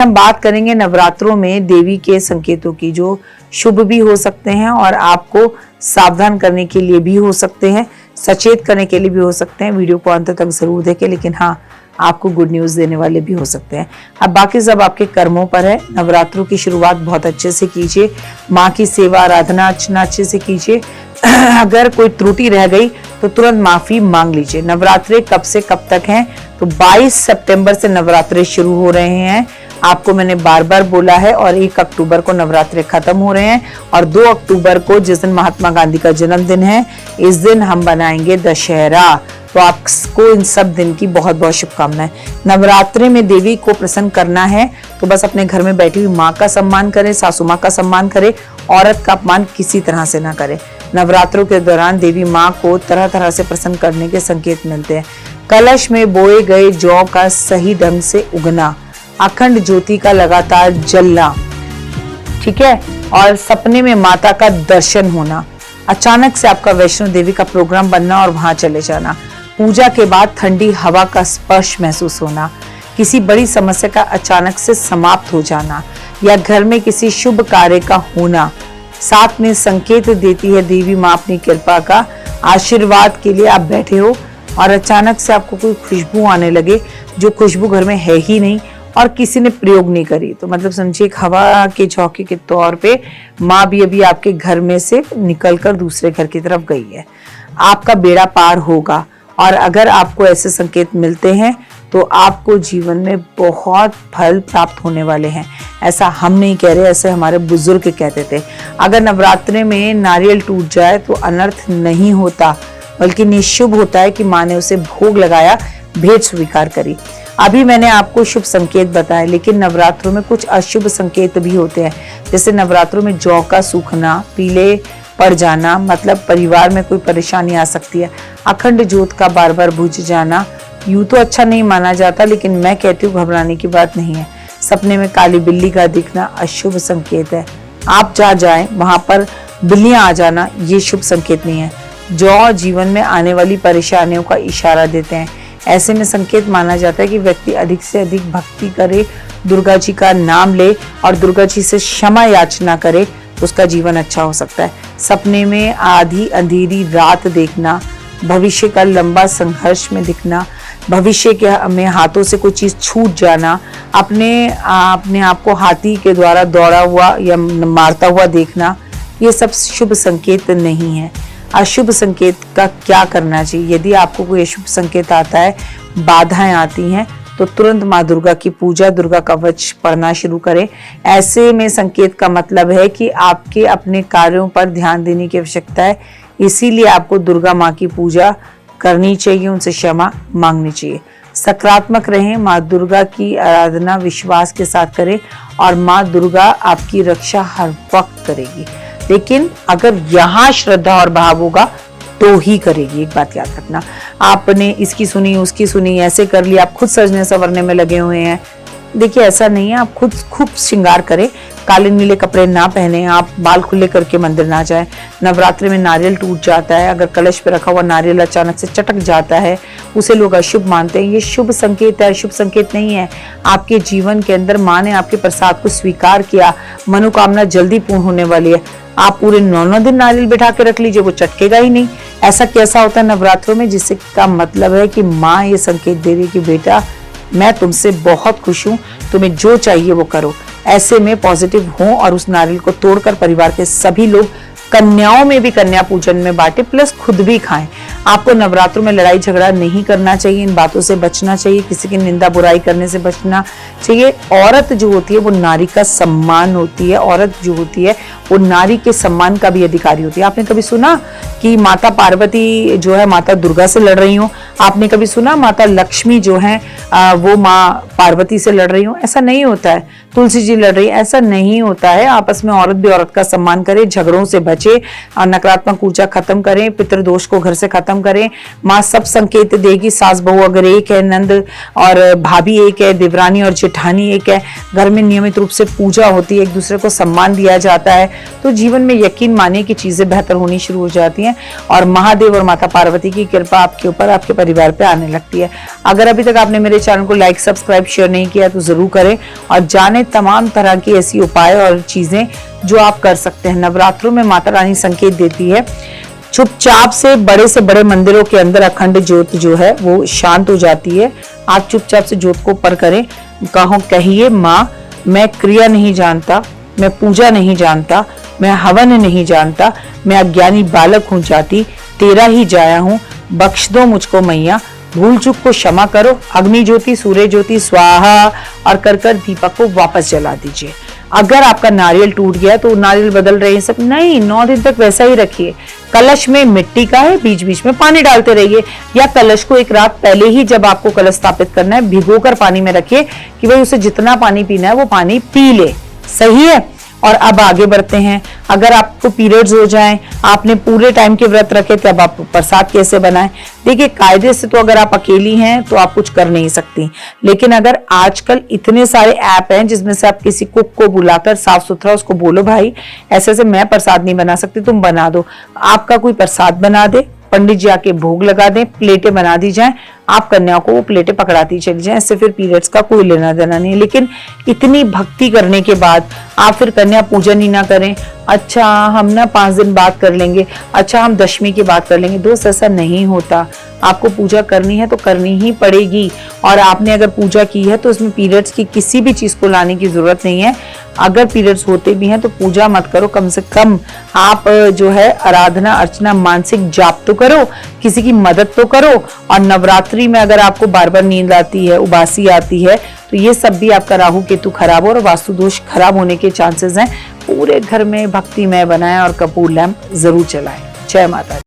हम बात करेंगे नवरात्रों में देवी के संकेतों की, जो शुभ भी हो सकते हैं और आपको सावधान करने के लिए भी हो सकते हैं, सचेत करने के लिए भी हो सकते हैं। वीडियो को अंत तक जरूर देखें, लेकिन हाँ, आपको गुड न्यूज देने वाले भी हो सकते हैं। अब बाकी सब आपके कर्मों पर है। नवरात्रों की शुरुआत बहुत अच्छे से कीजिए, माँ की सेवा आराधना अर्चना अच्छे से कीजिए। अगर कोई त्रुटि रह गई तो तुरंत माफी मांग लीजिए। नवरात्रे कब से कब तक हैं? तो 22 सितंबर से नवरात्रे शुरू हो रहे हैं। आपको मैंने बार बार बोला है, और 1 अक्टूबर को नवरात्रे खत्म हो रहे हैं, और 2 अक्टूबर को जिस दिन महात्मा गांधी का जन्मदिन है, इस दिन हम बनाएंगे दशहरा। तो आपको इन सब दिन की बहुत बहुत शुभकामनाएं। नवरात्रे में देवी को प्रसन्न करना है तो बस अपने घर में बैठी हुई माँ का सम्मान करें, सासू माँ का सम्मान करें, औरत का अपमान किसी तरह से ना करें। नवरात्रों के दौरान देवी माँ को तरह तरह से प्रसन्न करने के संकेत मिलते हैं। कलश में बोए गए जौ का सही ढंग से उगना, अखंड ज्योति का लगातार जलना, ठीक है, और सपने में माता का दर्शन होना, अचानक से आपका वैष्णो देवी का प्रोग्राम बनना और वहां चले जाना, पूजा के बाद ठंडी हवा का स्पर्श महसूस होना, किसी बड़ी समस्या का अचानक से समाप्त हो जाना, या घर में किसी शुभ कार्य का होना, साथ में संकेत देती है देवी माँ अपनी कृपा का। आशीर्वाद के लिए आप बैठे हो और अचानक से आपको कोई खुशबू आने लगे, जो खुशबू घर में है ही नहीं और किसी ने प्रयोग नहीं करी, तो मतलब समझिए एक हवा के झोंके के तौर पे माँ भी अभी आपके घर में से निकलकर दूसरे घर की तरफ गई है। आपका बेड़ा पार होगा, और अगर आपको ऐसे संकेत मिलते हैं तो आपको जीवन में बहुत फल प्राप्त होने वाले हैं। ऐसा हम नहीं कह रहे, ऐसे हमारे बुजुर्ग कहते थे। अगर नवरात्रे में नारियल टूट जाए तो अनर्थ नहीं होता, बल्कि निशुभ होता है कि माँ ने उसे भोग लगाया, भेंट स्वीकार करी। अभी मैंने आपको शुभ संकेत बताए, लेकिन नवरात्रों में कुछ अशुभ संकेत भी होते हैं। जैसे नवरात्रों में जौ का सूखना, पीले पड़ जाना, मतलब परिवार में कोई परेशानी आ सकती है। अखंड ज्योत का बार बार बुझ जाना यूं तो अच्छा नहीं माना जाता, लेकिन मैं कहती हूँ घबराने की बात नहीं है। सपने में काली बिल्ली का दिखना अशुभ संकेत है। आप जहाँ जाएं वहां पर बिल्लियां आ जाना, ये शुभ संकेत नहीं है। जौ जीवन में आने वाली परेशानियों का इशारा देते हैं। ऐसे में संकेत माना जाता है कि व्यक्ति अधिक से अधिक भक्ति करे, दुर्गा जी का नाम ले और दुर्गा जी से क्षमा याचना करे, उसका जीवन अच्छा हो सकता है। सपने में आधी अंधेरी रात देखना, भविष्य का लंबा संघर्ष में दिखना, भविष्य के में हाथों से कोई चीज छूट जाना, अपने आप को हाथी के द्वारा दौड़ा हुआ या मारता हुआ देखना, ये सब शुभ संकेत नहीं है। अशुभ संकेत का क्या करना चाहिए? यदि आपको कोई अशुभ संकेत आता है, बाधाएं आती हैं, तो तुरंत माँ दुर्गा की पूजा, दुर्गा कवच पढ़ना शुरू करें। ऐसे में संकेत का मतलब है कि आपके अपने कार्यों पर ध्यान देने की आवश्यकता है, इसीलिए आपको दुर्गा माँ की पूजा करनी चाहिए, उनसे क्षमा मांगनी चाहिए। सकारात्मक रहें, माँ दुर्गा की आराधना विश्वास के साथ करें और माँ दुर्गा आपकी रक्षा हर वक्त करेगी। लेकिन अगर यहाँ श्रद्धा और भाव होगा तो ही करेगी। एक बात याद रखना, आपने इसकी सुनी उसकी सुनी, ऐसे कर लिया, आप खुद सजने संवरने में लगे हुए हैं। देखिए ऐसा नहीं है, आप खुद खूब श्रृंगार करें, काले नीले कपड़े ना पहने, आप बाल खुले करके मंदिर ना जाएं। नवरात्रि में नारियल टूट जाता है, अगर कलश पे रखा हुआ नारियल अचानक से चटक जाता है, उसे लोग अशुभ मानते हैं। ये शुभ संकेत है, शुभ संकेत नहीं है। आपके जीवन के अंदर माँ ने आपके प्रसाद को स्वीकार किया, मनोकामना जल्दी पूर्ण होने वाली है। आप पूरे 9 दिन नारियल बिठा के रख लीजिए, वो चटकेगा ही नहीं। ऐसा कैसा होता है नवरात्रों में, जिससे का मतलब है कि माँ ये संकेत दे रही है कि बेटा मैं तुमसे बहुत खुश हूँ, तुम्हें जो चाहिए वो करो। ऐसे में पॉजिटिव हो और उस नारियल को तोड़कर परिवार के सभी लोग, कन्याओं में भी कन्या पूजन में बांटे, प्लस खुद भी खाएं। आपको नवरात्रों में लड़ाई झगड़ा नहीं करना चाहिए, इन बातों से बचना चाहिए, किसी की निंदा बुराई करने से बचना चाहिए। औरत जो होती है वो नारी का सम्मान होती है, औरत जो होती है वो नारी के सम्मान का भी अधिकारी होती है। आपने कभी सुना कि माता पार्वती जो है माता दुर्गा से लड़ रही हो? आपने कभी सुना माता लक्ष्मी जो है वो माँ पार्वती से लड़ रही हो? ऐसा नहीं होता है। तुलसी जी लड़ रही है, ऐसा नहीं होता है। आपस में औरत भी औरत का सम्मान करे, झगड़ों से बचे। बचे और नकारात्मक ऊर्जा खत्म करें, पितृदोष को घर से खत्म करें। माँ सब संकेत देगी। सास बहू अगर एक है, नंद और भाभी एक है, देवरानी और जेठानी एक है, घर में नियमित रूप से पूजा होती है, एक दूसरे को सम्मान दिया जाता है, तो जीवन में यकीन मानिए कि चीजें बेहतर होनी शुरू हो जाती हैं और महादेव और माता पार्वती की कृपा आपके ऊपर, आपके परिवार पे आने लगती है। अगर अभी तक आपने मेरे चैनल को लाइक, सब्सक्राइब, शेयर नहीं किया तो जरूर करें और जाने तमाम तरह की ऐसी उपाय और चीजें जो आप कर सकते हैं। नवरात्रों में माता रानी संकेत देती है, चुपचाप से बड़े मंदिरों के अंदर अखंड ज्योत जो है वो शांत हो जाती है। आप चुपचाप से ज्योत को ऊपर करें, कहिए माँ मैं क्रिया नहीं जानता, मैं पूजा नहीं जानता, मैं हवन नहीं जानता, मैं अज्ञानी बालक हूँ जाति, तेरा ही जाया हूँ, बख्श दो मुझको मैया, भूल चूक को क्षमा करो, अग्नि ज्योति सूर्य ज्योति स्वाहा और कर दीपक को वापस जला दीजिए। अगर आपका नारियल टूट गया तो नारियल बदल रहे हैं सब नहीं, 9 दिन तक वैसा ही रखिए। कलश में मिट्टी का है, बीच बीच में पानी डालते रहिए, या कलश को एक रात पहले ही जब आपको कलश स्थापित करना है भिगोकर पानी में रखिए कि भाई उसे जितना पानी पीना है वो पानी पी ले। सही है। और अब आगे बढ़ते हैं। अगर आपको पीरियड्स हो जाएं, आपने पूरे टाइम के व्रत रखे थे, अब आप प्रसाद कैसे बनाएं? देखिए कायदे से तो अगर आप अकेली हैं तो आप कुछ कर नहीं सकती, लेकिन अगर आजकल इतने सारे ऐप हैं जिसमें से आप किसी कुक को बुलाकर साफ सुथरा उसको बोलो भाई ऐसे ऐसे मैं प्रसाद नहीं बना सकती, तुम बना दो, आपका कोई प्रसाद बना दे, पंडित जी आके भोग लगा दें, प्लेटें बना दी जाएं, आप कन्याओं को वो प्लेटें पकड़ाती चली जाएं। इससे फिर पीरियड्स का कोई लेना देना नहीं। लेकिन इतनी भक्ति करने के बाद आप फिर कन्या पूजन ही ना करें, अच्छा हम ना 5 दिन बाद कर लेंगे, अच्छा हम दशमी के बाद कर लेंगे। दोस्त ऐसा नहीं होता, आपको पूजा करनी है तो करनी ही पड़ेगी। और आपने अगर पूजा की है तो उसमें पीरियड्स की किसी भी चीज को लाने की जरूरत नहीं है। अगर पीरियड्स होते भी हैं तो पूजा मत करो, कम से कम आप जो है आराधना अर्चना मानसिक जाप तो करो, किसी की मदद तो करो। और नवरात्रि में अगर आपको बार बार नींद आती है, उबासी आती है, तो ये सब भी आपका राहु केतु खराब और वास्तु दोष खराब होने के चांसेस हैं। पूरे घर में भक्तिमय बनाएं और कपूर लैंप जरूर चलाएं। जय माता दी।